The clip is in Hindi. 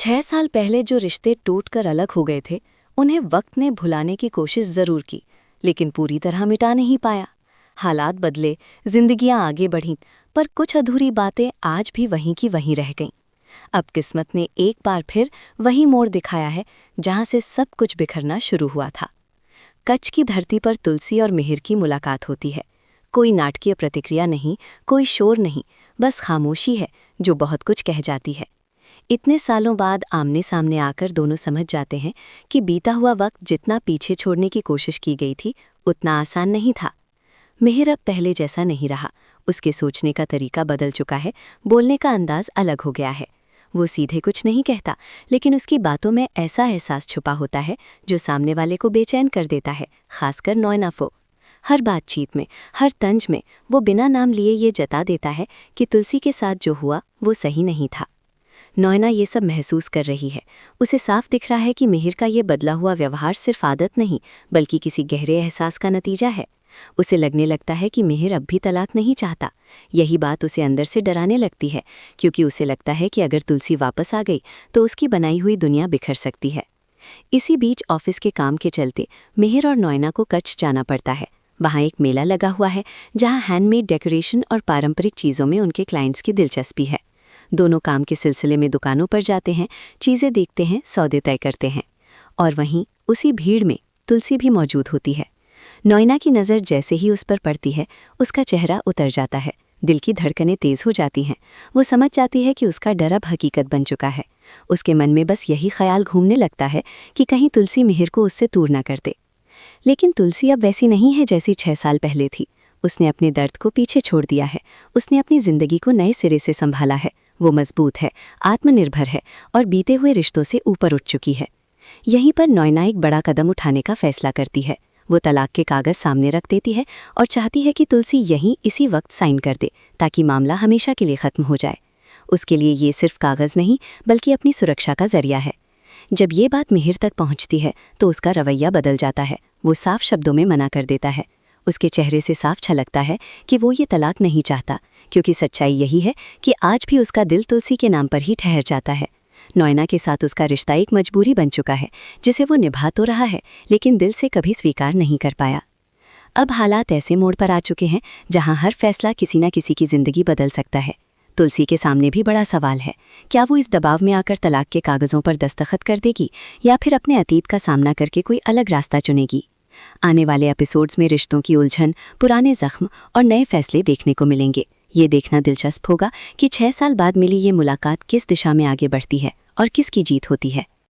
6 साल पहले जो रिश्ते टूटकर अलग हो गए थे, उन्हें वक्त ने भुलाने की कोशिश जरूर की, लेकिन पूरी तरह मिटा नहीं पाया। हालात बदले, जिंदगियां आगे बढ़ीं, पर कुछ अधूरी बातें आज भी वहीं की वहीं रह गईं। अब किस्मत ने एक बार फिर वही मोड़ दिखाया है, जहां से सब कुछ बिखरना शुरू हुआ था। कच्छ की धरती पर तुलसी और मिहिर की मुलाकात होती है। कोई नाटकीय प्रतिक्रिया नहीं, कोई शोर नहीं, बस खामोशी है जो बहुत कुछ कह जाती है। इतने सालों बाद आमने सामने आकर दोनों समझ जाते हैं कि बीता हुआ वक्त जितना पीछे छोड़ने की कोशिश की गई थी, उतना आसान नहीं था। मिहिर अब पहले जैसा नहीं रहा, उसके सोचने का तरीका बदल चुका है, बोलने का अंदाज अलग हो गया है। वो सीधे कुछ नहीं कहता, लेकिन उसकी बातों में ऐसा एहसास छुपा होता है जो सामने वाले को बेचैन कर देता है, खासकर नॉयनाफो। हर बातचीत में, हर तंज में वो बिना नाम लिए ये जता देता है कि तुलसी के साथ जो हुआ वो सही नहीं था। नॉयना ये सब महसूस कर रही है। उसे साफ दिख रहा है कि मिहिर का ये बदला हुआ व्यवहार सिर्फ आदत नहीं, बल्कि किसी गहरे एहसास का नतीजा है। उसे लगने लगता है कि मिहिर अब भी तलाक नहीं चाहता। यही बात उसे अंदर से डराने लगती है, क्योंकि उसे लगता है कि अगर तुलसी वापस आ गई तो उसकी बनाई हुई दुनिया बिखर सकती है। इसी बीच ऑफिस के काम के चलते मिहिर और नॉयना को कच्छ जाना पड़ता है। वहाँ एक मेला लगा हुआ है, जहाँ हैंडमेड डेकोरेशन और पारंपरिक चीज़ों में उनके क्लाइंट्स की दिलचस्पी है। दोनों काम के सिलसिले में दुकानों पर जाते हैं, चीज़ें देखते हैं, सौदे तय करते हैं। और वहीं उसी भीड़ में तुलसी भी मौजूद होती है। नॉयना की नज़र जैसे ही उस पर पड़ती है, उसका चेहरा उतर जाता है, दिल की धड़कनें तेज़ हो जाती हैं। वो समझ जाती है कि उसका डर अब हकीकत बन चुका है। उसके मन में बस यही ख्याल घूमने लगता है कि कहीं तुलसी मिहिर को उससे दूर न कर दे। लेकिन तुलसी अब वैसी नहीं है जैसी 6 साल पहले थी। उसने अपने दर्द को पीछे छोड़ दिया है, उसने अपनी ज़िंदगी को नए सिरे से संभाला है। वो मजबूत है, आत्मनिर्भर है और बीते हुए रिश्तों से ऊपर उठ चुकी है। यहीं पर नॉयना एक बड़ा कदम उठाने का फैसला करती है। वो तलाक के कागज़ सामने रख देती है और चाहती है कि तुलसी यहीं इसी वक्त साइन कर दे, ताकि मामला हमेशा के लिए ख़त्म हो जाए। उसके लिए ये सिर्फ कागज़ नहीं, बल्कि अपनी सुरक्षा का जरिया है। जब ये बात मिहिर तक पहुंचती है तो उसका रवैया बदल जाता है। वो साफ शब्दों में मना कर देता है। उसके चेहरे से साफ छलकता है कि वो ये तलाक नहीं चाहता, क्योंकि सच्चाई यही है कि आज भी उसका दिल तुलसी के नाम पर ही ठहर जाता है। नॉयना के साथ उसका रिश्ता एक मजबूरी बन चुका है, जिसे वो निभा तो रहा है, लेकिन दिल से कभी स्वीकार नहीं कर पाया। अब हालात ऐसे मोड़ पर आ चुके हैं जहां हर फैसला किसी न किसी की ज़िंदगी बदल सकता है। तुलसी के सामने भी बड़ा सवाल है, क्या वो इस दबाव में आकर तलाक के कागज़ों पर दस्तखत कर देगी, या फिर अपने अतीत का सामना करके कोई अलग रास्ता चुनेगी। आने वाले एपिसोड्स में रिश्तों की उलझन, पुराने जख्म और नए फैसले देखने को मिलेंगे। ये देखना दिलचस्प होगा कि 6 साल बाद मिली ये मुलाकात किस दिशा में आगे बढ़ती है और किसकी जीत होती है।